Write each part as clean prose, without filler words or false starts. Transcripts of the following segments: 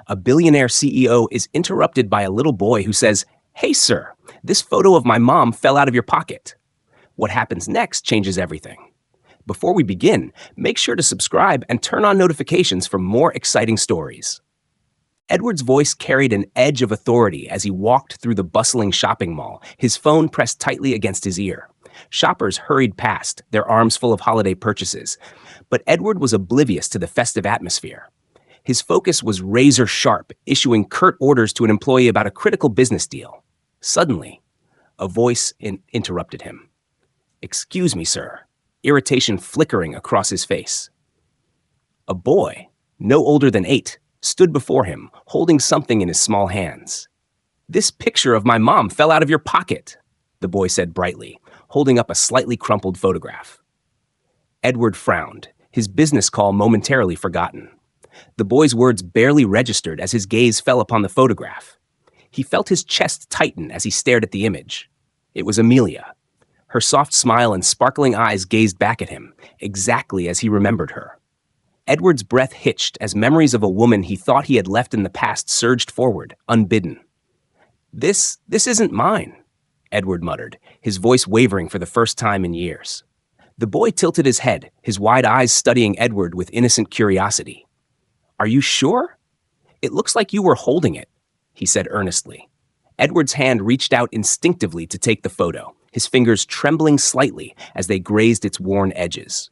A billionaire CEO is interrupted by a little boy who says, "Hey, sir, this photo of my mom fell out of your pocket." What happens next changes everything. Before we begin, make sure to subscribe and turn on notifications for more exciting stories. Edward's voice carried an edge of authority as he walked through the bustling shopping mall, his phone pressed tightly against his ear. Shoppers hurried past, their arms full of holiday purchases, but Edward was oblivious to the festive atmosphere. His focus was razor sharp, issuing curt orders to an employee about a critical business deal. Suddenly, a voice interrupted him. "Excuse me, sir," irritation flickering across his face. A boy, no older than 8, stood before him, holding something in his small hands. "This picture of my mom fell out of your pocket," the boy said brightly, holding up a slightly crumpled photograph. Edward frowned, his business call momentarily forgotten. The boy's words barely registered as his gaze fell upon the photograph. He felt his chest tighten as he stared at the image. It was Amelia. Her soft smile and sparkling eyes gazed back at him, exactly as he remembered her. Edward's breath hitched as memories of a woman he thought he had left in the past surged forward, unbidden. This isn't mine," Edward muttered, his voice wavering for the first time in years. The boy tilted his head, his wide eyes studying Edward with innocent curiosity. "Are you sure? It looks like you were holding it," he said earnestly. Edward's hand reached out instinctively to take the photo, his fingers trembling slightly as they grazed its worn edges.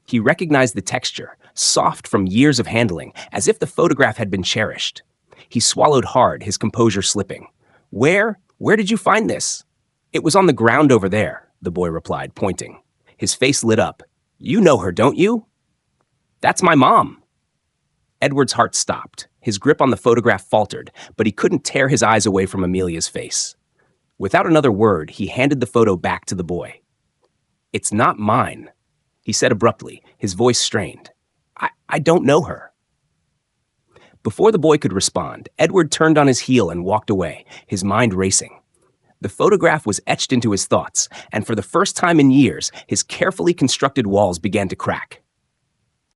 He recognized the texture, soft from years of handling, as if the photograph had been cherished. He swallowed hard, his composure slipping. Where did you find this?" "It was on the ground over there," the boy replied, pointing. His face lit up. "You know her, don't you?" "That's my mom." Edward's heart stopped. His grip on the photograph faltered, but he couldn't tear his eyes away from Amelia's face. Without another word, he handed the photo back to the boy. "It's not mine," he said abruptly, his voice strained. I don't know her." Before the boy could respond, Edward turned on his heel and walked away, his mind racing. The photograph was etched into his thoughts, and for the first time in years, his carefully constructed walls began to crack.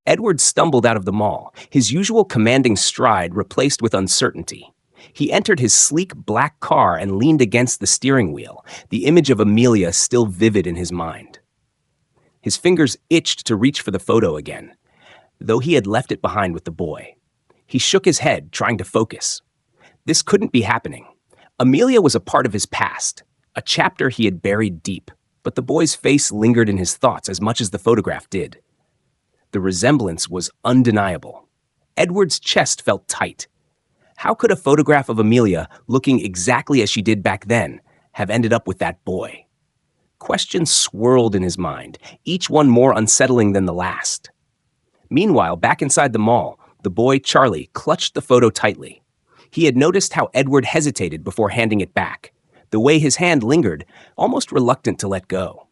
Edward stumbled out of the mall, his usual commanding stride replaced with uncertainty. He entered his sleek black car and leaned against the steering wheel, the image of Amelia still vivid in his mind. His fingers itched to reach for the photo again, though he had left it behind with the boy. He shook his head, trying to focus. This couldn't be happening. Amelia was a part of his past, a chapter he had buried deep, but the boy's face lingered in his thoughts as much as the photograph did. The resemblance was undeniable. Edward's chest felt tight. How could a photograph of Amelia, looking exactly as she did back then, have ended up with that boy? Questions swirled in his mind, each one more unsettling than the last. Meanwhile, back inside the mall, the boy, Charlie, clutched the photo tightly. He had noticed how Edward hesitated before handing it back, the way his hand lingered, almost reluctant to let go.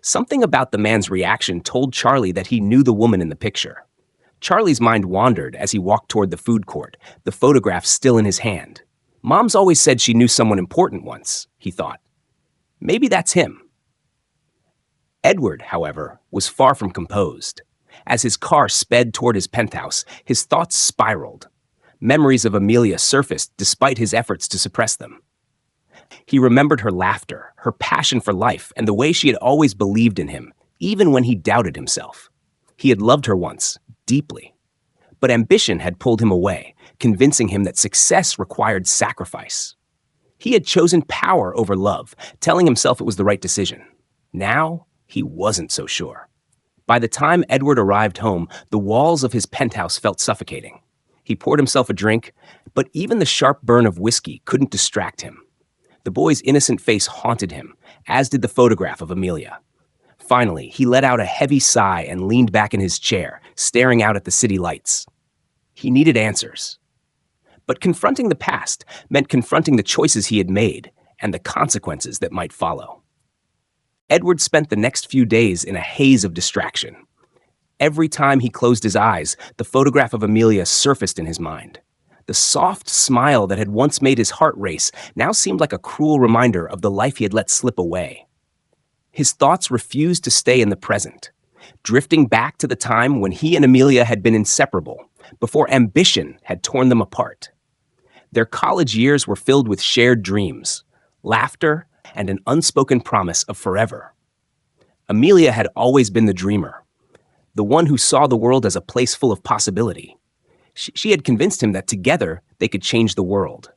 Something about the man's reaction told Charlie that he knew the woman in the picture. Charlie's mind wandered as he walked toward the food court, the photograph still in his hand. Mom's always said she knew someone important once, he thought. Maybe that's him. Edward, however, was far from composed. As his car sped toward his penthouse, his thoughts spiraled. Memories of Amelia surfaced despite his efforts to suppress them. He remembered her laughter, her passion for life, and the way she had always believed in him, even when he doubted himself. He had loved her once, deeply. But ambition had pulled him away, convincing him that success required sacrifice. He had chosen power over love, telling himself it was the right decision. Now, he wasn't so sure. By the time Edward arrived home, the walls of his penthouse felt suffocating. He poured himself a drink, but even the sharp burn of whiskey couldn't distract him. The boy's innocent face haunted him, as did the photograph of Amelia. Finally, he let out a heavy sigh and leaned back in his chair, staring out at the city lights. He needed answers. But confronting the past meant confronting the choices he had made and the consequences that might follow. Edward spent the next few days in a haze of distraction. Every time he closed his eyes, the photograph of Amelia surfaced in his mind. The soft smile that had once made his heart race now seemed like a cruel reminder of the life he had let slip away. His thoughts refused to stay in the present, drifting back to the time when he and Amelia had been inseparable, before ambition had torn them apart. Their college years were filled with shared dreams, laughter, and an unspoken promise of forever. Amelia had always been the dreamer, the one who saw the world as a place full of possibility. She had convinced him that together they could change the world.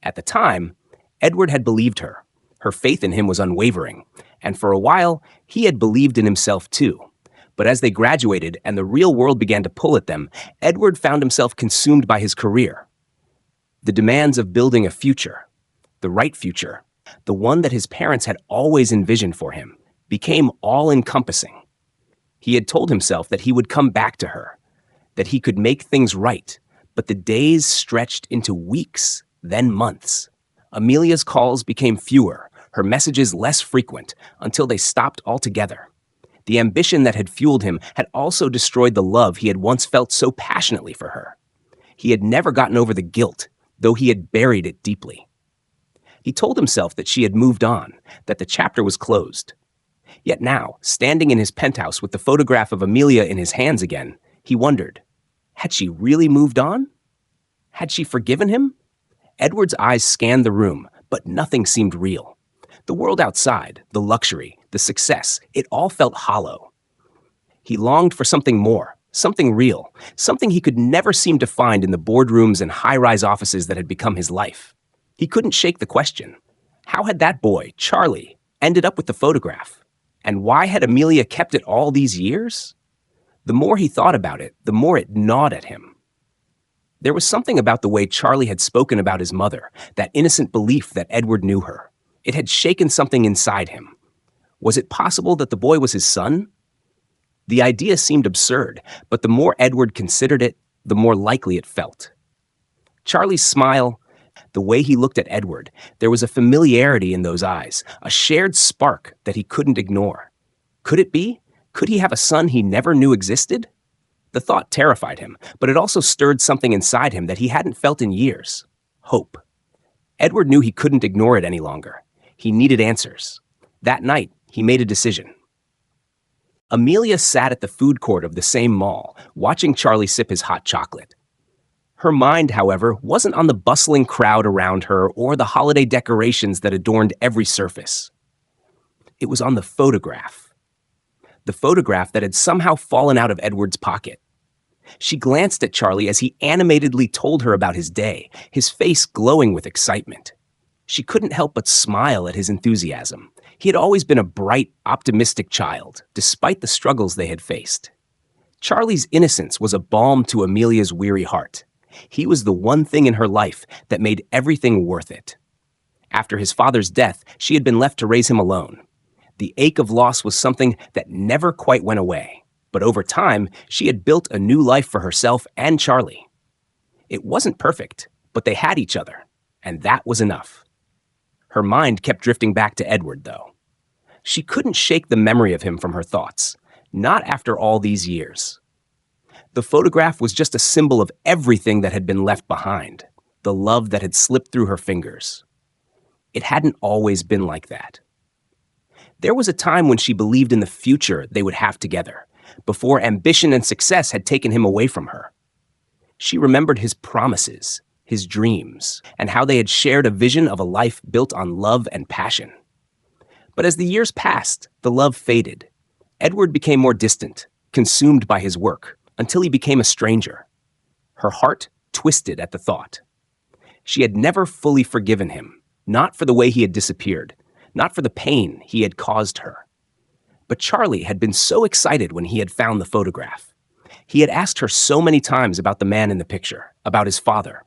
At the time, Edward had believed her. Her faith in him was unwavering, and for a while, he had believed in himself too. But as they graduated and the real world began to pull at them, Edward found himself consumed by his career. The demands of building a future, the right future, the one that his parents had always envisioned for him, became all-encompassing. He had told himself that he would come back to her, that he could make things right, but the days stretched into weeks, then months. Amelia's calls became fewer, her messages less frequent, until they stopped altogether. The ambition that had fueled him had also destroyed the love he had once felt so passionately for her. He had never gotten over the guilt, though he had buried it deeply. He told himself that she had moved on, that the chapter was closed. Yet now, standing in his penthouse with the photograph of Amelia in his hands again, he wondered, had she really moved on? Had she forgiven him? Edward's eyes scanned the room, but nothing seemed real. The world outside, the luxury, the success, it all felt hollow. He longed for something more, something real, something he could never seem to find in the boardrooms and high-rise offices that had become his life. He couldn't shake the question. How had that boy, Charlie, ended up with the photograph? And why had Amelia kept it all these years? The more he thought about it, the more it gnawed at him. There was something about the way Charlie had spoken about his mother, that innocent belief that Edward knew her. It had shaken something inside him. Was it possible that the boy was his son? The idea seemed absurd, but the more Edward considered it, the more likely it felt. Charlie's smile, the way he looked at Edward, there was a familiarity in those eyes, a shared spark that he couldn't ignore. Could it be? Could he have a son he never knew existed? The thought terrified him, but it also stirred something inside him that he hadn't felt in years. Hope. Edward knew he couldn't ignore it any longer. He needed answers. That night, he made a decision. Amelia sat at the food court of the same mall, watching Charlie sip his hot chocolate. Her mind, however, wasn't on the bustling crowd around her or the holiday decorations that adorned every surface. It was on the photograph. The photograph that had somehow fallen out of Edward's pocket. She glanced at Charlie as he animatedly told her about his day, his face glowing with excitement. She couldn't help but smile at his enthusiasm. He had always been a bright, optimistic child, despite the struggles they had faced. Charlie's innocence was a balm to Amelia's weary heart. He was the one thing in her life that made everything worth it. After his father's death, she had been left to raise him alone. The ache of loss was something that never quite went away, but over time, she had built a new life for herself and Charlie. It wasn't perfect, but they had each other, and that was enough. Her mind kept drifting back to Edward, though. She couldn't shake the memory of him from her thoughts, not after all these years. The photograph was just a symbol of everything that had been left behind, the love that had slipped through her fingers. It hadn't always been like that. There was a time when she believed in the future they would have together, before ambition and success had taken him away from her. She remembered his promises, his dreams, and how they had shared a vision of a life built on love and passion. But as the years passed, the love faded. Edward became more distant, consumed by his work, until he became a stranger. Her heart twisted at the thought. She had never fully forgiven him, not for the way he had disappeared, not for the pain he had caused her. But Charlie had been so excited when he had found the photograph. He had asked her so many times about the man in the picture, about his father.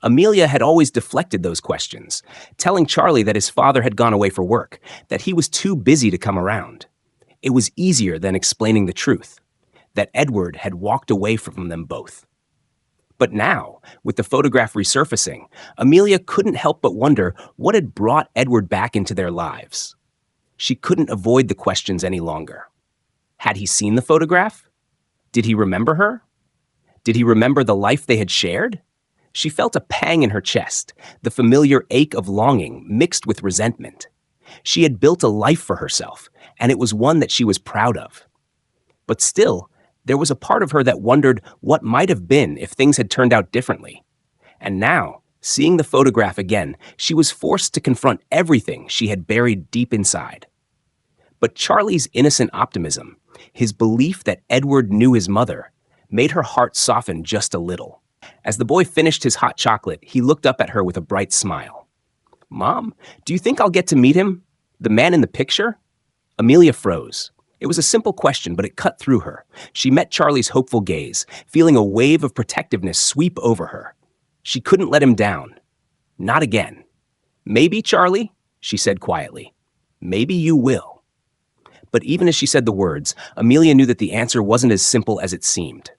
Amelia had always deflected those questions, telling Charlie that his father had gone away for work, that he was too busy to come around. It was easier than explaining the truth, that Edward had walked away from them both. But now, with the photograph resurfacing, Amelia couldn't help but wonder what had brought Edward back into their lives. She couldn't avoid the questions any longer. Had he seen the photograph? Did he remember her? Did he remember the life they had shared? She felt a pang in her chest, the familiar ache of longing mixed with resentment. She had built a life for herself, and it was one that she was proud of. But still, There was a part of her that wondered what might have been if things had turned out differently. And now, seeing the photograph again, she was forced to confront everything she had buried deep inside. But Charlie's innocent optimism, his belief that Edward knew his mother, made her heart soften just a little. As the boy finished his hot chocolate, he looked up at her with a bright smile. "Mom, do you think I'll get to meet him? The man in the picture?" Amelia froze. It was a simple question, but it cut through her. She met Charlie's hopeful gaze, feeling a wave of protectiveness sweep over her. She couldn't let him down. Not again. "Maybe, Charlie," she said quietly. "Maybe you will." But even as she said the words, Amelia knew that the answer wasn't as simple as it seemed.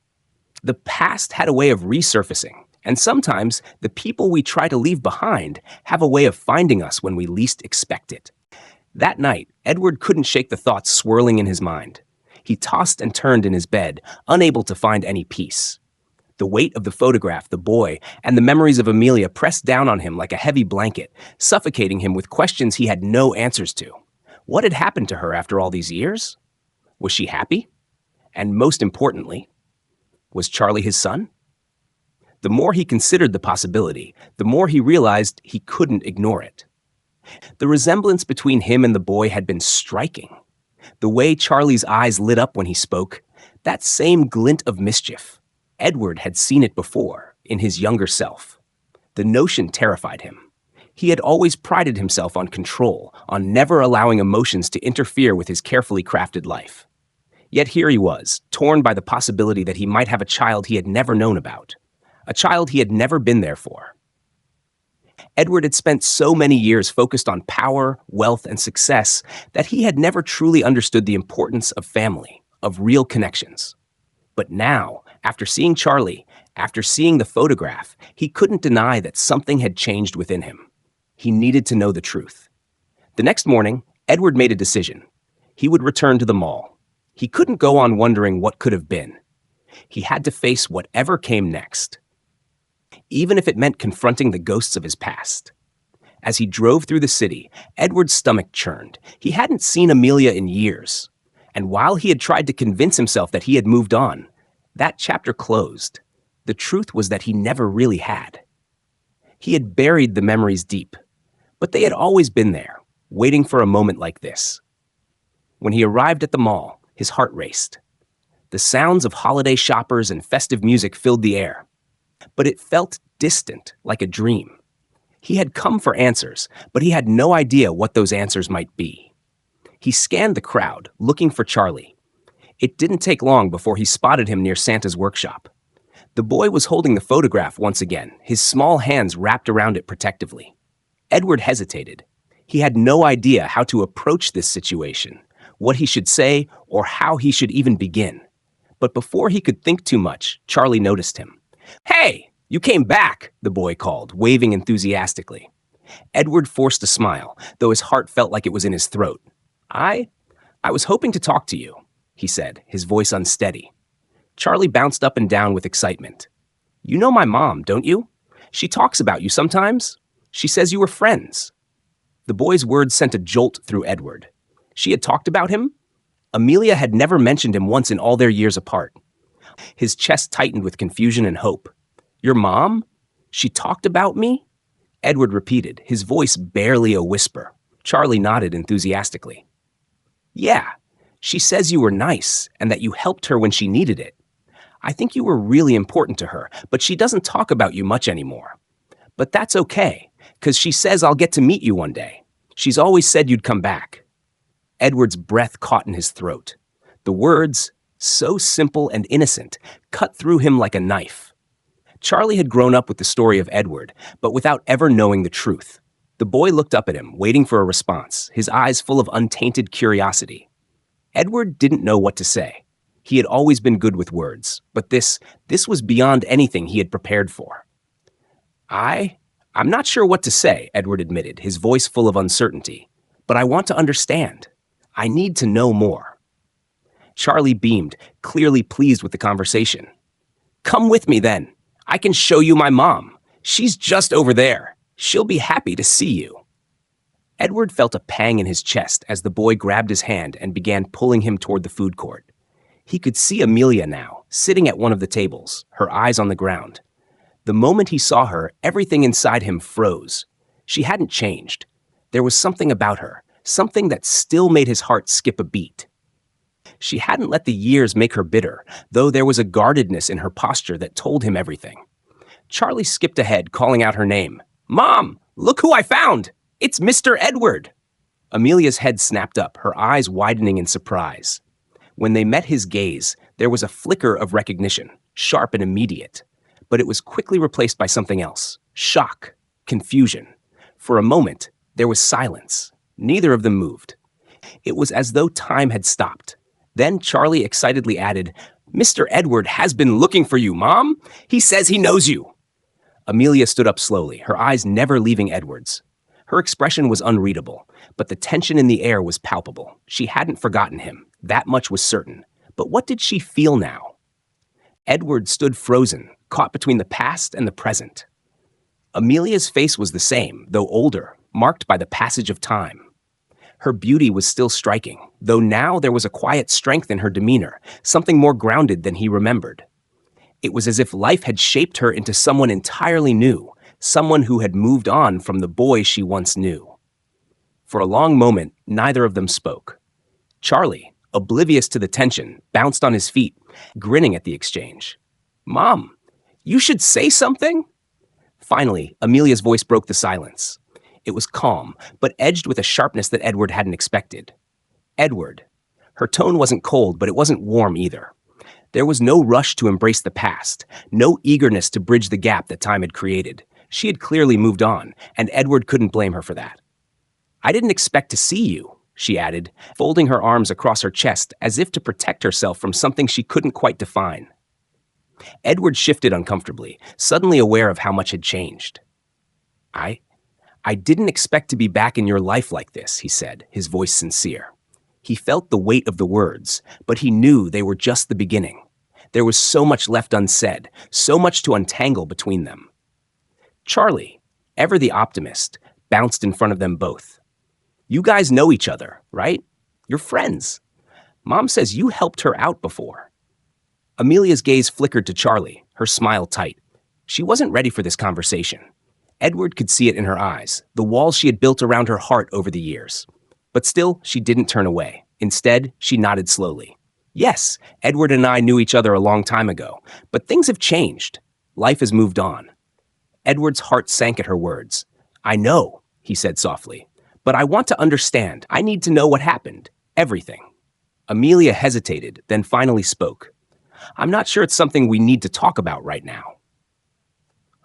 The past had a way of resurfacing, and sometimes the people we try to leave behind have a way of finding us when we least expect it. That night, Edward couldn't shake the thoughts swirling in his mind. He tossed and turned in his bed, unable to find any peace. The weight of the photograph, the boy, and the memories of Amelia pressed down on him like a heavy blanket, suffocating him with questions he had no answers to. What had happened to her after all these years? Was she happy? And most importantly, was Charlie his son? The more he considered the possibility, the more he realized he couldn't ignore it. The resemblance between him and the boy had been striking. The way Charlie's eyes lit up when he spoke, that same glint of mischief. Edward had seen it before, in his younger self. The notion terrified him. He had always prided himself on control, on never allowing emotions to interfere with his carefully crafted life. Yet here he was, torn by the possibility that he might have a child he had never known about, a child he had never been there for. Edward had spent so many years focused on power, wealth, and success that he had never truly understood the importance of family, of real connections. But now, after seeing Charlie, after seeing the photograph, he couldn't deny that something had changed within him. He needed to know the truth. The next morning, Edward made a decision. He would return to the mall. He couldn't go on wondering what could have been. He had to face whatever came next, even if it meant confronting the ghosts of his past. As he drove through the city, Edward's stomach churned. He hadn't seen Amelia in years. And while he had tried to convince himself that he had moved on, that chapter closed. The truth was that he never really had. He had buried the memories deep, but they had always been there, waiting for a moment like this. When he arrived at the mall, his heart raced. The sounds of holiday shoppers and festive music filled the air. But it felt distant, like a dream. He had come for answers, but he had no idea what those answers might be. He scanned the crowd, looking for Charlie. It didn't take long before he spotted him near Santa's workshop. The boy was holding the photograph once again, his small hands wrapped around it protectively. Edward hesitated. He had no idea how to approach this situation, what he should say, or how he should even begin. But before he could think too much, Charlie noticed him. "Hey, you came back," the boy called, waving enthusiastically. Edward forced a smile, though his heart felt like it was in his throat. I was hoping to talk to you," he said, his voice unsteady. Charlie bounced up and down with excitement. "You know my mom, don't you? She talks about you sometimes. She says you were friends." The boy's words sent a jolt through Edward. She had talked about him? Amelia had never mentioned him once in all their years apart. His chest tightened with confusion and hope. "Your mom? She talked about me?" Edward repeated, his voice barely a whisper. Charlie nodded enthusiastically. "Yeah, she says you were nice and that you helped her when she needed it. I think you were really important to her, but she doesn't talk about you much anymore. But that's okay, because she says I'll get to meet you one day. She's always said you'd come back." Edward's breath caught in his throat. The words, so simple and innocent, cut through him like a knife. Charlie had grown up with the story of Edward, but without ever knowing the truth. The boy looked up at him, waiting for a response, his eyes full of untainted curiosity. Edward didn't know what to say. He had always been good with words, but this was beyond anything he had prepared for. I'm not sure what to say," Edward admitted, his voice full of uncertainty. "But I want to understand. I need to know more." Charlie beamed, clearly pleased with the conversation. "Come with me then. I can show you my mom. She's just over there. She'll be happy to see you." Edward felt a pang in his chest as the boy grabbed his hand and began pulling him toward the food court. He could see Amelia now, sitting at one of the tables, her eyes on the ground. The moment he saw her, everything inside him froze. She hadn't changed. There was something about her, something that still made his heart skip a beat. She hadn't let the years make her bitter, though there was a guardedness in her posture that told him everything. Charlie skipped ahead, calling out her name. "Mom, look who I found! It's Mr. Edward!" Amelia's head snapped up, her eyes widening in surprise. When they met his gaze, there was a flicker of recognition, sharp and immediate. But it was quickly replaced by something else. Shock, confusion. For a moment, there was silence. Neither of them moved. It was as though time had stopped. Then Charlie excitedly added, "Mr. Edward has been looking for you, Mom! He says he knows you!" Amelia stood up slowly, her eyes never leaving Edward's. Her expression was unreadable, but the tension in the air was palpable. She hadn't forgotten him. That much was certain. But what did she feel now? Edward stood frozen, caught between the past and the present. Amelia's face was the same, though older, marked by the passage of time. Her beauty was still striking, though now there was a quiet strength in her demeanor, something more grounded than he remembered. It was as if life had shaped her into someone entirely new, someone who had moved on from the boy she once knew. For a long moment, neither of them spoke. Charlie, oblivious to the tension, bounced on his feet, grinning at the exchange. "Mom, you should say something?" Finally, Amelia's voice broke the silence. It was calm, but edged with a sharpness that Edward hadn't expected. "Edward." Her tone wasn't cold, but it wasn't warm either. There was no rush to embrace the past, no eagerness to bridge the gap that time had created. She had clearly moved on, and Edward couldn't blame her for that. "I didn't expect to see you," she added, folding her arms across her chest as if to protect herself from something she couldn't quite define. Edward shifted uncomfortably, suddenly aware of how much had changed. I didn't expect to be back in your life like this," he said, his voice sincere. He felt the weight of the words, but he knew they were just the beginning. There was so much left unsaid, so much to untangle between them. Charlie, ever the optimist, bounced in front of them both. "You guys know each other, right? You're friends. Mom says you helped her out before." Amelia's gaze flickered to Charlie, her smile tight. She wasn't ready for this conversation. Edward could see it in her eyes, the walls she had built around her heart over the years. But still, she didn't turn away. Instead, she nodded slowly. "Yes, Edward and I knew each other a long time ago, but things have changed. Life has moved on." Edward's heart sank at her words. "I know," he said softly, "but I want to understand. I need to know what happened. Everything." Amelia hesitated, then finally spoke. "I'm not sure it's something we need to talk about right now."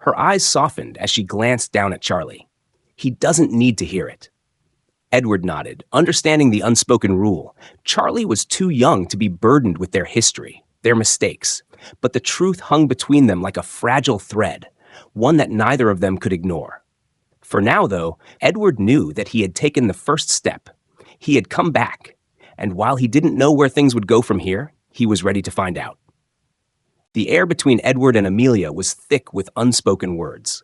Her eyes softened as she glanced down at Charlie. "He doesn't need to hear it." Edward nodded, understanding the unspoken rule. Charlie was too young to be burdened with their history, their mistakes, but the truth hung between them like a fragile thread, one that neither of them could ignore. For now, though, Edward knew that he had taken the first step. He had come back, and while he didn't know where things would go from here, he was ready to find out. The air between Edward and Amelia was thick with unspoken words.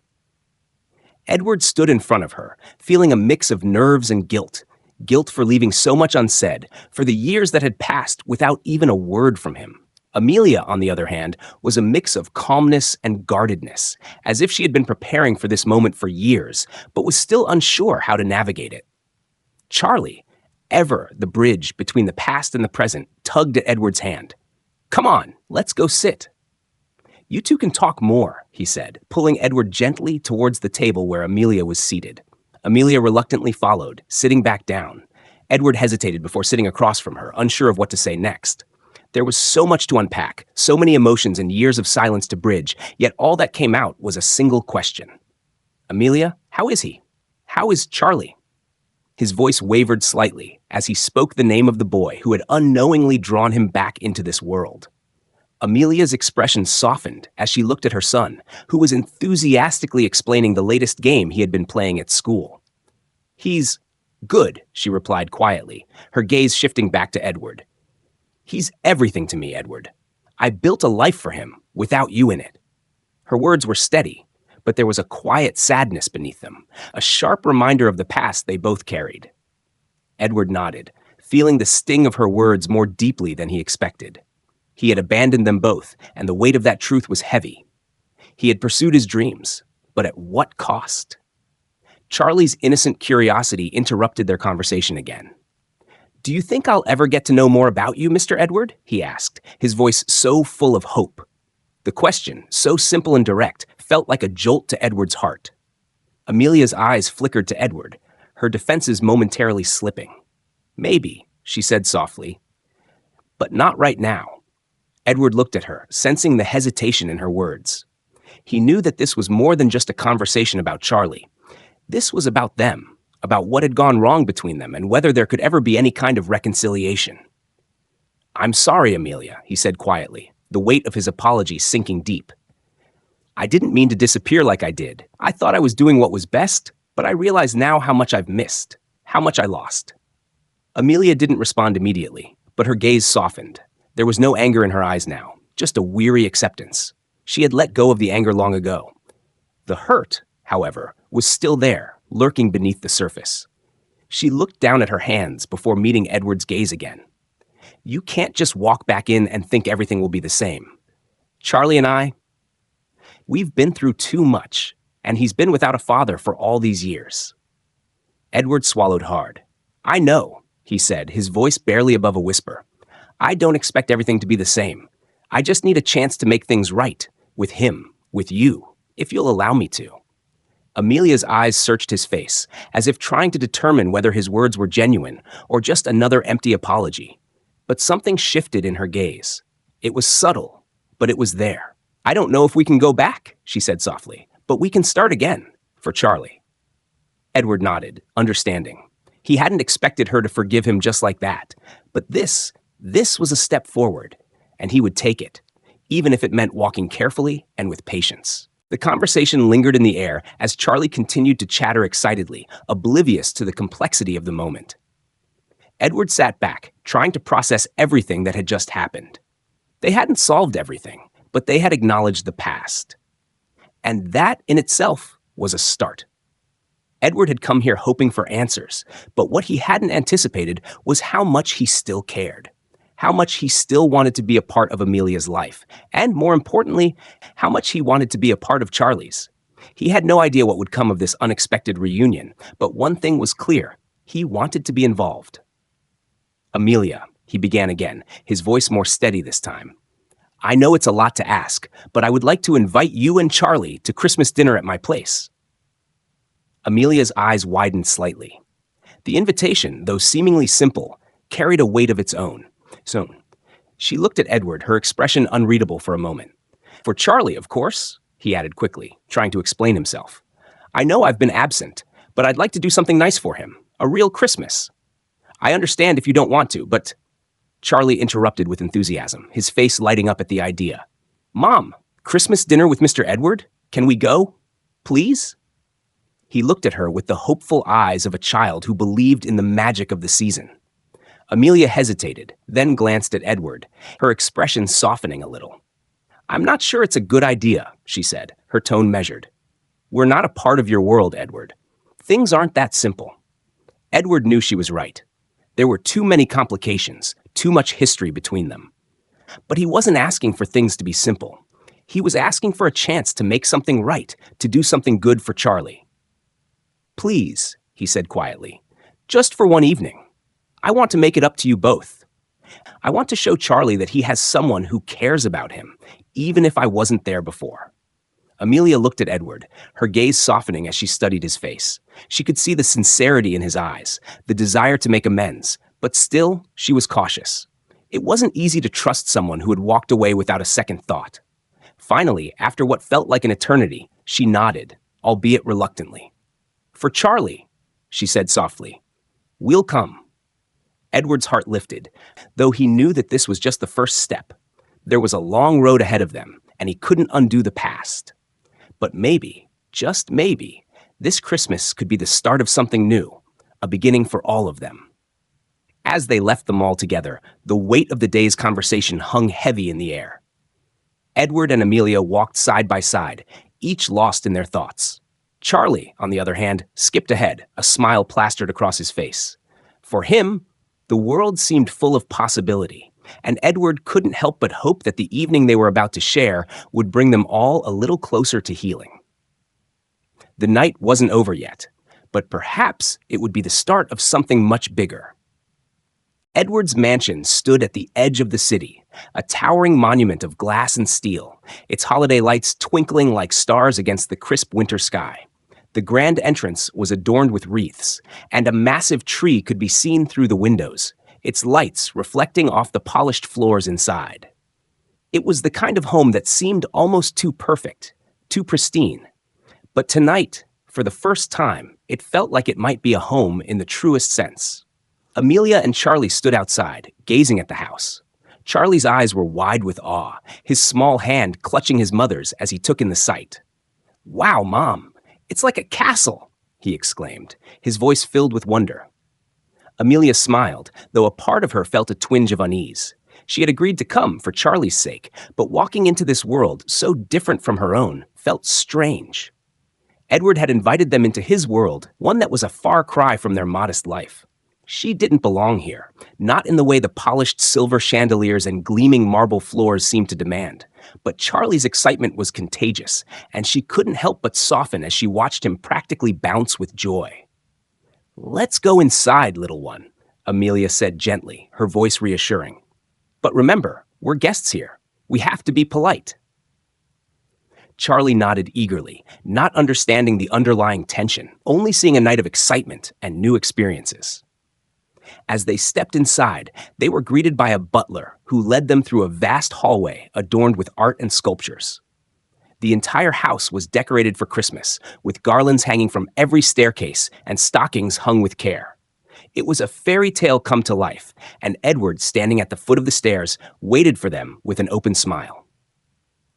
Edward stood in front of her, feeling a mix of nerves and guilt. Guilt for leaving so much unsaid, for the years that had passed without even a word from him. Amelia, on the other hand, was a mix of calmness and guardedness, as if she had been preparing for this moment for years, but was still unsure how to navigate it. Charlie, ever the bridge between the past and the present, tugged at Edward's hand. "Come on, let's go sit." "You two can talk more," he said, pulling Edward gently towards the table where Amelia was seated. Amelia reluctantly followed, sitting back down. Edward hesitated before sitting across from her, unsure of what to say next. There was so much to unpack, so many emotions and years of silence to bridge, yet all that came out was a single question. "Amelia, how is he? How is Charlie?" His voice wavered slightly as he spoke the name of the boy who had unknowingly drawn him back into this world. Amelia's expression softened as she looked at her son, who was enthusiastically explaining the latest game he had been playing at school. "He's good," she replied quietly, her gaze shifting back to Edward. "He's everything to me, Edward. I built a life for him without you in it." Her words were steady, but there was a quiet sadness beneath them, a sharp reminder of the past they both carried. Edward nodded, feeling the sting of her words more deeply than he expected. He had abandoned them both, and the weight of that truth was heavy. He had pursued his dreams, but at what cost? Charlie's innocent curiosity interrupted their conversation again. "Do you think I'll ever get to know more about you, Mr. Edward?" he asked, his voice so full of hope. The question, so simple and direct, felt like a jolt to Edward's heart. Amelia's eyes flickered to Edward, her defenses momentarily slipping. "Maybe," she said softly, "but not right now." Edward looked at her, sensing the hesitation in her words. He knew that this was more than just a conversation about Charlie. This was about them, about what had gone wrong between them and whether there could ever be any kind of reconciliation. "I'm sorry, Amelia," he said quietly, the weight of his apology sinking deep. "I didn't mean to disappear like I did. I thought I was doing what was best, but I realize now how much I've missed, how much I lost." Amelia didn't respond immediately, but her gaze softened. There was no anger in her eyes now, just a weary acceptance. She had let go of the anger long ago. The hurt, however, was still there, lurking beneath the surface. She looked down at her hands before meeting Edward's gaze again. "You can't just walk back in and think everything will be the same. Charlie and we've been through too much, and he's been without a father for all these years." Edward swallowed hard. "I know," he said, his voice barely above a whisper. "I don't expect everything to be the same. I just need a chance to make things right, with him, with you, if you'll allow me to." Amelia's eyes searched his face, as if trying to determine whether his words were genuine or just another empty apology. But something shifted in her gaze. It was subtle, but it was there. "I don't know if we can go back," she said softly, "but we can start again, for Charlie." Edward nodded, understanding. He hadn't expected her to forgive him just like that, but this was a step forward, and he would take it, even if it meant walking carefully and with patience. The conversation lingered in the air as Charlie continued to chatter excitedly, oblivious to the complexity of the moment. Edward sat back, trying to process everything that had just happened. They hadn't solved everything, but they had acknowledged the past. And that in itself was a start. Edward had come here hoping for answers, but what he hadn't anticipated was how much he still cared. How much he still wanted to be a part of Amelia's life, and more importantly, how much he wanted to be a part of Charlie's. He had no idea what would come of this unexpected reunion, but one thing was clear: he wanted to be involved. "Amelia," he began again, his voice more steady this time. "I know it's a lot to ask, but I would like to invite you and Charlie to Christmas dinner at my place." Amelia's eyes widened slightly. The invitation, though seemingly simple, carried a weight of its own. So, she looked at Edward, her expression unreadable for a moment. "For Charlie, of course," he added quickly, trying to explain himself. "I know I've been absent, but I'd like to do something nice for him, a real Christmas. I understand if you don't want to, but..." Charlie interrupted with enthusiasm, his face lighting up at the idea. "Mom, Christmas dinner with Mr. Edward? Can we go? Please?" He looked at her with the hopeful eyes of a child who believed in the magic of the season. Amelia hesitated, then glanced at Edward, her expression softening a little. "I'm not sure it's a good idea," she said, her tone measured. "We're not a part of your world, Edward. Things aren't that simple." Edward knew she was right. There were too many complications, too much history between them. But he wasn't asking for things to be simple. He was asking for a chance to make something right, to do something good for Charlie. "Please," he said quietly, "just for one evening. I want to make it up to you both. I want to show Charlie that he has someone who cares about him, even if I wasn't there before." Amelia looked at Edward, her gaze softening as she studied his face. She could see the sincerity in his eyes, the desire to make amends, but still, she was cautious. It wasn't easy to trust someone who had walked away without a second thought. Finally, after what felt like an eternity, she nodded, albeit reluctantly. "For Charlie," she said softly, "we'll come." Edward's heart lifted, though he knew that this was just the first step. There was a long road ahead of them, and he couldn't undo the past. But maybe, just maybe, this Christmas could be the start of something new, a beginning for all of them. As they left the mall together, the weight of the day's conversation hung heavy in the air. Edward and Amelia walked side by side, each lost in their thoughts. Charlie, on the other hand, skipped ahead, a smile plastered across his face. For him, the world seemed full of possibility, and Edward couldn't help but hope that the evening they were about to share would bring them all a little closer to healing. The night wasn't over yet, but perhaps it would be the start of something much bigger. Edward's mansion stood at the edge of the city, a towering monument of glass and steel, its holiday lights twinkling like stars against the crisp winter sky. The grand entrance was adorned with wreaths, and a massive tree could be seen through the windows, its lights reflecting off the polished floors inside. It was the kind of home that seemed almost too perfect, too pristine. But tonight, for the first time, it felt like it might be a home in the truest sense. Amelia and Charlie stood outside, gazing at the house. Charlie's eyes were wide with awe, his small hand clutching his mother's as he took in the sight. "Wow, Mom, it's like a castle," he exclaimed, his voice filled with wonder. Amelia smiled, though a part of her felt a twinge of unease. She had agreed to come for Charlie's sake, but walking into this world so different from her own felt strange. Edward had invited them into his world, one that was a far cry from their modest life. She didn't belong here, not in the way the polished silver chandeliers and gleaming marble floors seemed to demand. But Charlie's excitement was contagious, and she couldn't help but soften as she watched him practically bounce with joy. "Let's go inside, little one," Amelia said gently, her voice reassuring. "But remember, we're guests here. We have to be polite." Charlie nodded eagerly, not understanding the underlying tension, only seeing a night of excitement and new experiences. As they stepped inside, they were greeted by a butler who led them through a vast hallway adorned with art and sculptures. The entire house was decorated for Christmas, with garlands hanging from every staircase and stockings hung with care. It was a fairy tale come to life, and Edward, standing at the foot of the stairs, waited for them with an open smile.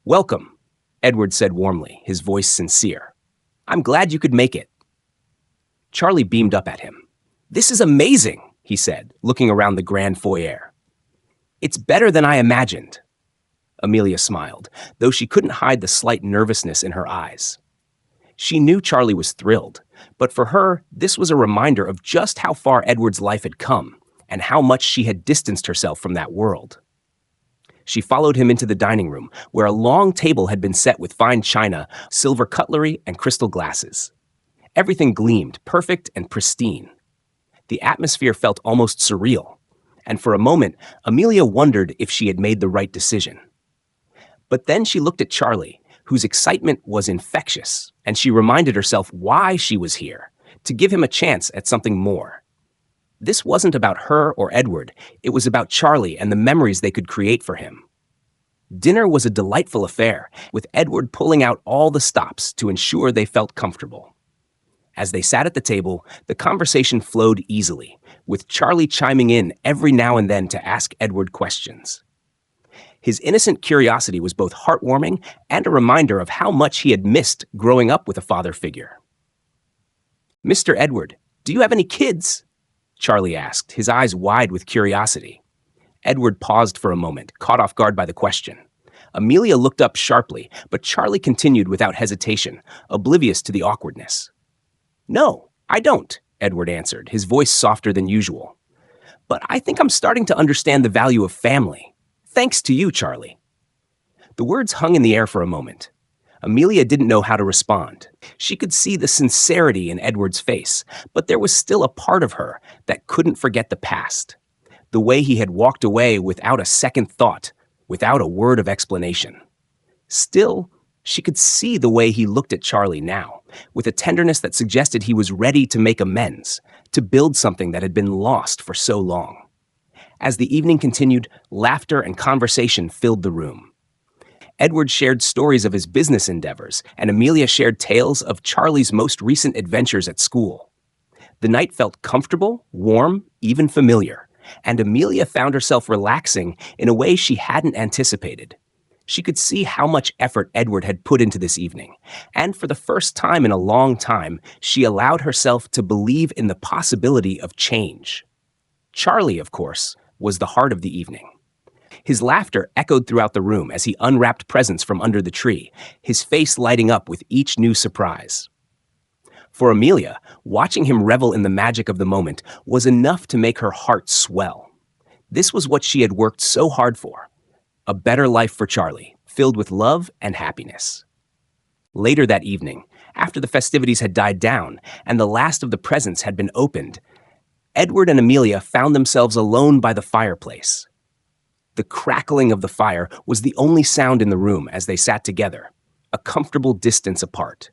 "Welcome," Edward said warmly, his voice sincere. "I'm glad you could make it." Charlie beamed up at him. "This is amazing," he said, looking around the grand foyer. "It's better than I imagined." Amelia smiled, though she couldn't hide the slight nervousness in her eyes. She knew Charlie was thrilled, but for her, this was a reminder of just how far Edward's life had come and how much she had distanced herself from that world. She followed him into the dining room, where a long table had been set with fine china, silver cutlery, and crystal glasses. Everything gleamed, perfect and pristine. The atmosphere felt almost surreal, and for a moment, Amelia wondered if she had made the right decision. But then she looked at Charlie, whose excitement was infectious, and she reminded herself why she was here, to give him a chance at something more. This wasn't about her or Edward, it was about Charlie and the memories they could create for him. Dinner was a delightful affair, with Edward pulling out all the stops to ensure they felt comfortable. As they sat at the table, the conversation flowed easily, with Charlie chiming in every now and then to ask Edward questions. His innocent curiosity was both heartwarming and a reminder of how much he had missed growing up with a father figure. "Mr. Edward, do you have any kids?" Charlie asked, his eyes wide with curiosity. Edward paused for a moment, caught off guard by the question. Amelia looked up sharply, but Charlie continued without hesitation, oblivious to the awkwardness. "No, I don't," Edward answered, his voice softer than usual. "But I think I'm starting to understand the value of family. Thanks to you, Charlie." The words hung in the air for a moment. Amelia didn't know how to respond. She could see the sincerity in Edward's face, but there was still a part of her that couldn't forget the past. The way he had walked away without a second thought, without a word of explanation. Still, she could see the way he looked at Charlie now, with a tenderness that suggested he was ready to make amends, to build something that had been lost for so long. As the evening continued, laughter and conversation filled the room. Edward shared stories of his business endeavors, and Amelia shared tales of Charlie's most recent adventures at school. The night felt comfortable, warm, even familiar, and Amelia found herself relaxing in a way she hadn't anticipated. She could see how much effort Edward had put into this evening, and for the first time in a long time, she allowed herself to believe in the possibility of change. Charlie, of course, was the heart of the evening. His laughter echoed throughout the room as he unwrapped presents from under the tree, his face lighting up with each new surprise. For Amelia, watching him revel in the magic of the moment was enough to make her heart swell. This was what she had worked so hard for: a better life for Charlie, filled with love and happiness. Later that evening, after the festivities had died down and the last of the presents had been opened, Edward and Amelia found themselves alone by the fireplace. The crackling of the fire was the only sound in the room as they sat together, a comfortable distance apart.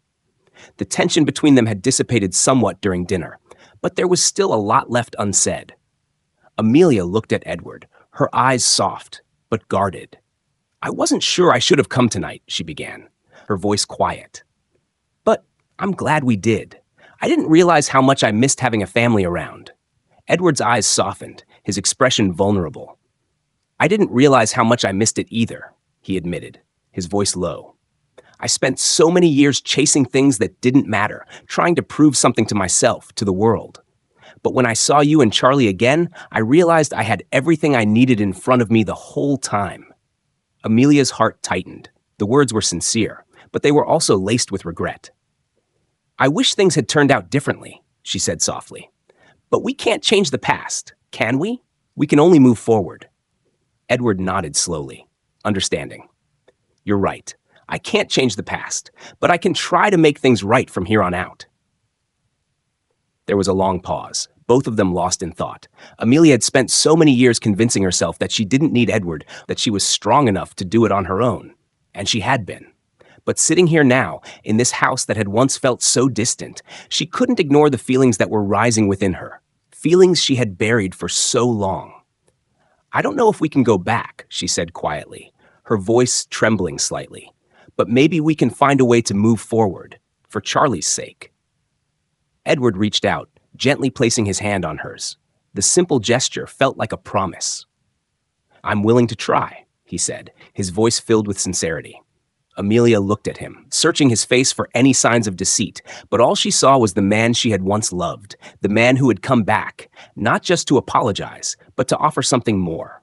The tension between them had dissipated somewhat during dinner, but there was still a lot left unsaid. Amelia looked at Edward, her eyes soft, but guarded. "I wasn't sure I should have come tonight," she began, her voice quiet. "But I'm glad we did. I didn't realize how much I missed having a family around." Edward's eyes softened, his expression vulnerable. "I didn't realize how much I missed it either," he admitted, his voice low. "I spent so many years chasing things that didn't matter, trying to prove something to myself, to the world. But when I saw you and Charlie again, I realized I had everything I needed in front of me the whole time." Amelia's heart tightened. The words were sincere, but they were also laced with regret. "I wish things had turned out differently," she said softly. "But we can't change the past, can we? We can only move forward." Edward nodded slowly, understanding. "You're right. I can't change the past, but I can try to make things right from here on out." There was a long pause, both of them lost in thought. Amelia had spent so many years convincing herself that she didn't need Edward, that she was strong enough to do it on her own. And she had been. But sitting here now, in this house that had once felt so distant, she couldn't ignore the feelings that were rising within her, feelings she had buried for so long. "I don't know if we can go back," she said quietly, her voice trembling slightly. "But maybe we can find a way to move forward, for Charlie's sake." Edward reached out, gently placing his hand on hers. The simple gesture felt like a promise. "I'm willing to try," he said, his voice filled with sincerity. Amelia looked at him, searching his face for any signs of deceit, but all she saw was the man she had once loved, the man who had come back, not just to apologize, but to offer something more.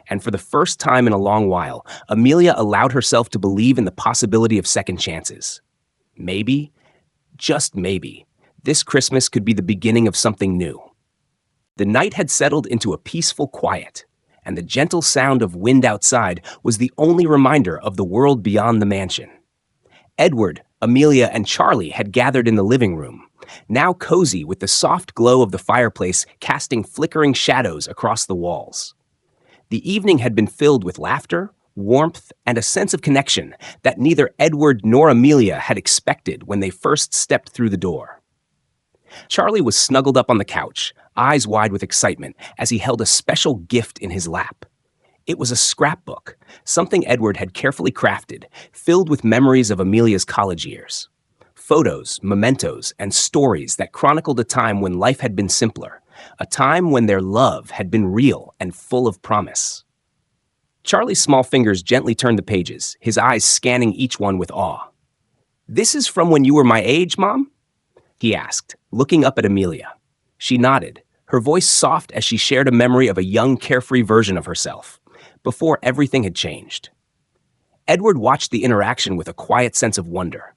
And for the first time in a long while, Amelia allowed herself to believe in the possibility of second chances. Maybe, just maybe, this Christmas could be the beginning of something new. The night had settled into a peaceful quiet, and the gentle sound of wind outside was the only reminder of the world beyond the mansion. Edward, Amelia, and Charlie had gathered in the living room, now cozy with the soft glow of the fireplace casting flickering shadows across the walls. The evening had been filled with laughter, warmth, and a sense of connection that neither Edward nor Amelia had expected when they first stepped through the door. Charlie was snuggled up on the couch, eyes wide with excitement, as he held a special gift in his lap. It was a scrapbook, something Edward had carefully crafted, filled with memories of Amelia's college years. Photos, mementos, and stories that chronicled a time when life had been simpler, a time when their love had been real and full of promise. Charlie's small fingers gently turned the pages, his eyes scanning each one with awe. "This is from when you were my age, Mom?" he asked, looking up at Amelia. She nodded, her voice soft as she shared a memory of a young, carefree version of herself, before everything had changed. Edward watched the interaction with a quiet sense of wonder.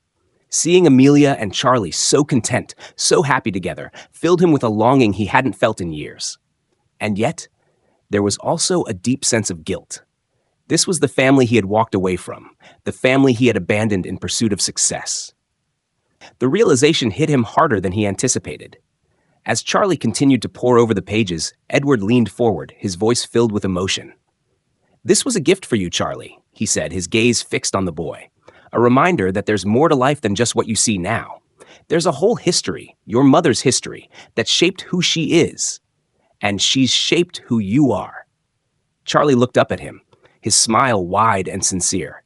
Seeing Amelia and Charlie so content, so happy together, filled him with a longing he hadn't felt in years. And yet, there was also a deep sense of guilt. This was the family he had walked away from, the family he had abandoned in pursuit of success. The realization hit him harder than he anticipated. As Charlie continued to pore over the pages, Edward leaned forward, his voice filled with emotion. "This was a gift for you, Charlie," he said, his gaze fixed on the boy. "A reminder that there's more to life than just what you see now. There's a whole history, your mother's history, that shaped who she is. And she's shaped who you are." Charlie looked up at him, his smile wide and sincere.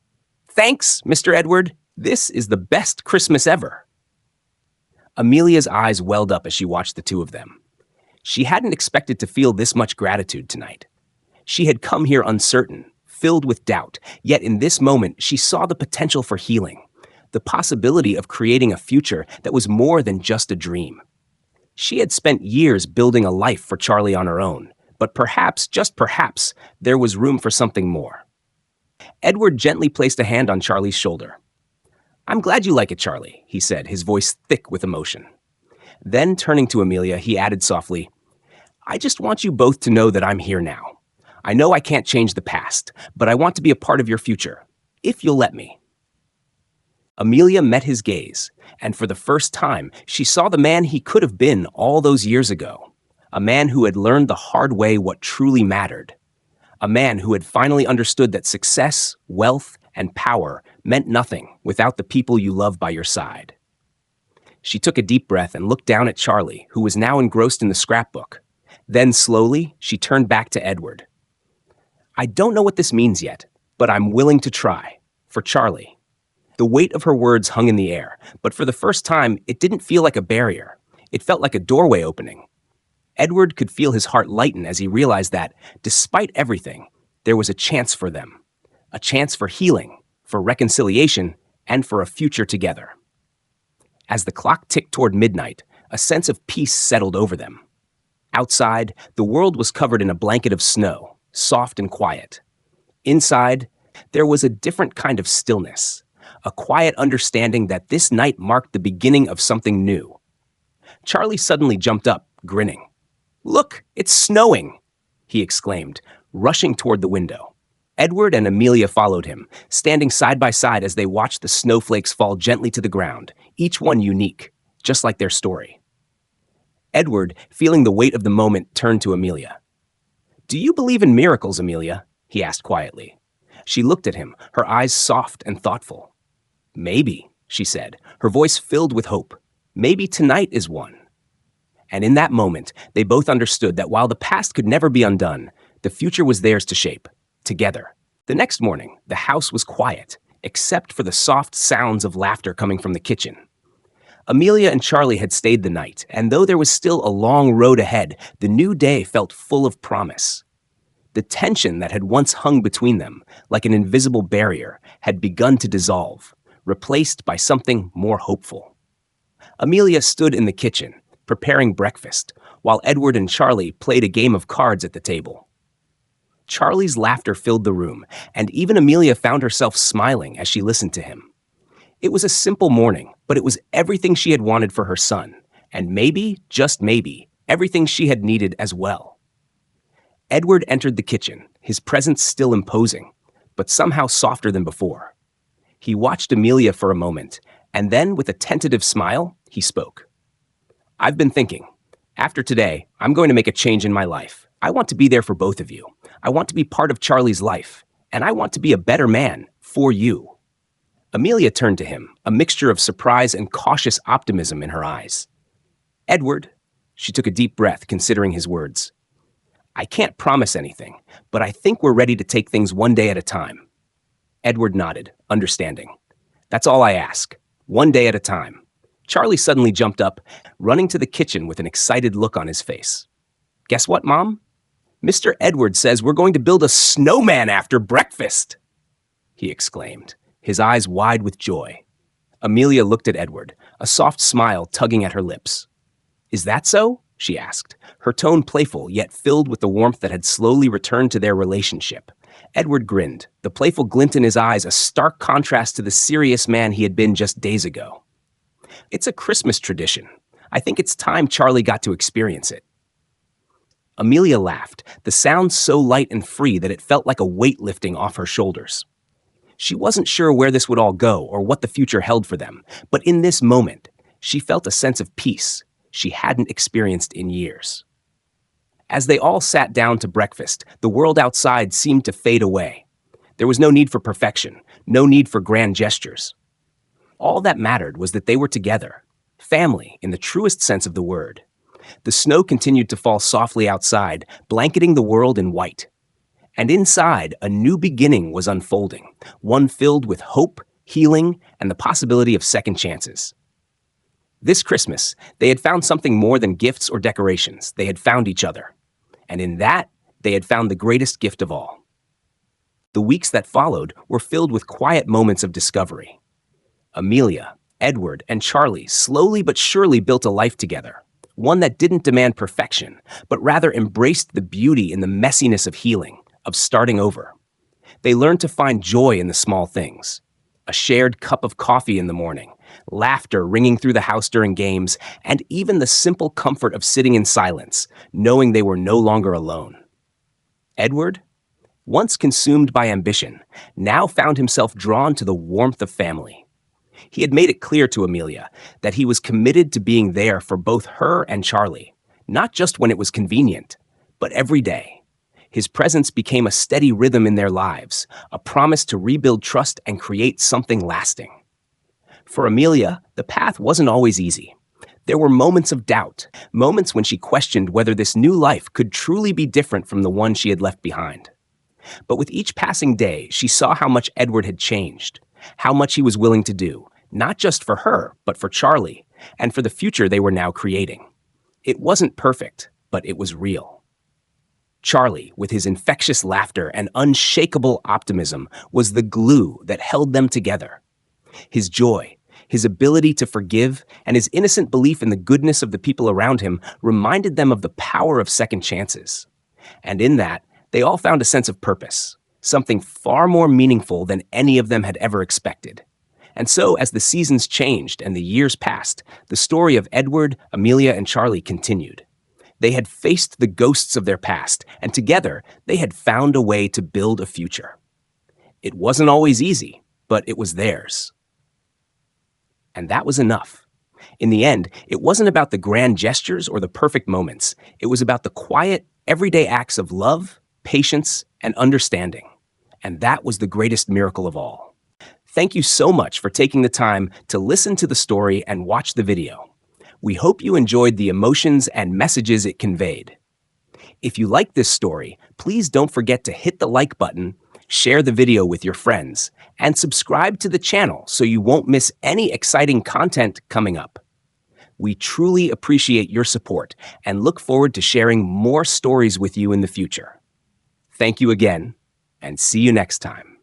"Thanks, Mr. Edward. This is the best Christmas ever." Amelia's eyes welled up as she watched the two of them. She hadn't expected to feel this much gratitude tonight. She had come here uncertain, filled with doubt, yet in this moment she saw the potential for healing, the possibility of creating a future that was more than just a dream. She had spent years building a life for Charlie on her own, but perhaps, just perhaps, there was room for something more. Edward gently placed a hand on Charlie's shoulder. "I'm glad you like it, Charlie," he said, his voice thick with emotion. Then, turning to Amelia, he added softly, "I just want you both to know that I'm here now. I know I can't change the past, but I want to be a part of your future, if you'll let me. Amelia met his gaze, and for the first time, she saw the man he could have been all those years ago. A man who had learned the hard way what truly mattered. A man who had finally understood that success, wealth, and power meant nothing without the people you love by your side. She took a deep breath and looked down at Charlie, who was now engrossed in the scrapbook. Then slowly, she turned back to Edward. I don't know what this means yet, but I'm willing to try. For Charlie. The weight of her words hung in the air, but for the first time, it didn't feel like a barrier. It felt like a doorway opening. Edward could feel his heart lighten as he realized that, despite everything, there was a chance for them. A chance for healing, for reconciliation, and for a future together. As the clock ticked toward midnight, a sense of peace settled over them. Outside, the world was covered in a blanket of snow, soft and quiet. Inside, there was a different kind of stillness, a quiet understanding that this night marked the beginning of something new. Charlie suddenly jumped up, grinning. Look, it's snowing, he exclaimed, rushing toward the window. Edward and Amelia followed him, standing side by side as they watched the snowflakes fall gently to the ground, each one unique, just like their story. Edward, feeling the weight of the moment, turned to Amelia. Do you believe in miracles, Amelia? He asked quietly. She looked at him, her eyes soft and thoughtful. Maybe, she said, her voice filled with hope. Maybe tonight is one. And in that moment, they both understood that while the past could never be undone, the future was theirs to shape, together. The next morning, the house was quiet, except for the soft sounds of laughter coming from the kitchen. Amelia and Charlie had stayed the night, and though there was still a long road ahead, the new day felt full of promise. The tension that had once hung between them, like an invisible barrier, had begun to dissolve, replaced by something more hopeful. Amelia stood in the kitchen, preparing breakfast, while Edward and Charlie played a game of cards at the table. Charlie's laughter filled the room, and even Amelia found herself smiling as she listened to him. It was a simple morning, but it was everything she had wanted for her son, and maybe, just maybe, everything she had needed as well. Edward entered the kitchen, his presence still imposing, but somehow softer than before. He watched Amelia for a moment, and then, with a tentative smile, he spoke. I've been thinking. After today, I'm going to make a change in my life. I want to be there for both of you. I want to be part of Charlie's life, and I want to be a better man for you. Amelia turned to him, a mixture of surprise and cautious optimism in her eyes. Edward, she took a deep breath, considering his words. I can't promise anything, but I think we're ready to take things one day at a time. Edward nodded, understanding. That's all I ask. One day at a time. Charlie suddenly jumped up, running to the kitchen with an excited look on his face. Guess what, Mom? Mr. Edward says we're going to build a snowman after breakfast, he exclaimed, his eyes wide with joy. Amelia looked at Edward, a soft smile tugging at her lips. Is that so? She asked, her tone playful yet filled with the warmth that had slowly returned to their relationship. Edward grinned, the playful glint in his eyes a stark contrast to the serious man he had been just days ago. It's a Christmas tradition. I think it's time Charlie got to experience it. Amelia laughed, the sound so light and free that it felt like a weight lifting off her shoulders. She wasn't sure where this would all go or what the future held for them, but in this moment, she felt a sense of peace she hadn't experienced in years. As they all sat down to breakfast, the world outside seemed to fade away. There was no need for perfection, no need for grand gestures. All that mattered was that they were together, family in the truest sense of the word. The snow continued to fall softly outside, blanketing the world in white. And inside, a new beginning was unfolding, one filled with hope, healing, and the possibility of second chances. This Christmas, they had found something more than gifts or decorations. They had found each other. And in that, they had found the greatest gift of all. The weeks that followed were filled with quiet moments of discovery. Amelia, Edward, and Charlie slowly but surely built a life together, one that didn't demand perfection, but rather embraced the beauty in the messiness of healing, of starting over. They learned to find joy in the small things. A shared cup of coffee in the morning, laughter ringing through the house during games, and even the simple comfort of sitting in silence, knowing they were no longer alone. Edward, once consumed by ambition, now found himself drawn to the warmth of family. He had made it clear to Amelia that he was committed to being there for both her and Charlie, not just when it was convenient, but every day. His presence became a steady rhythm in their lives, a promise to rebuild trust and create something lasting. For Amelia, the path wasn't always easy. There were moments of doubt, moments when she questioned whether this new life could truly be different from the one she had left behind. But with each passing day, she saw how much Edward had changed, how much he was willing to do, not just for her, but for Charlie, and for the future they were now creating. It wasn't perfect, but it was real. Charlie, with his infectious laughter and unshakable optimism, was the glue that held them together. His joy, his ability to forgive, and his innocent belief in the goodness of the people around him reminded them of the power of second chances. And in that, they all found a sense of purpose, something far more meaningful than any of them had ever expected. And so, as the seasons changed and the years passed, the story of Edward, Amelia, and Charlie continued. They had faced the ghosts of their past, and together, they had found a way to build a future. It wasn't always easy, but it was theirs. And that was enough. In the end, it wasn't about the grand gestures or the perfect moments. It was about the quiet, everyday acts of love, patience, and understanding. And that was the greatest miracle of all. Thank you so much for taking the time to listen to the story and watch the video. We hope you enjoyed the emotions and messages it conveyed. If you like this story, please don't forget to hit the like button, share the video with your friends, and subscribe to the channel so you won't miss any exciting content coming up. We truly appreciate your support and look forward to sharing more stories with you in the future. Thank you again, and see you next time.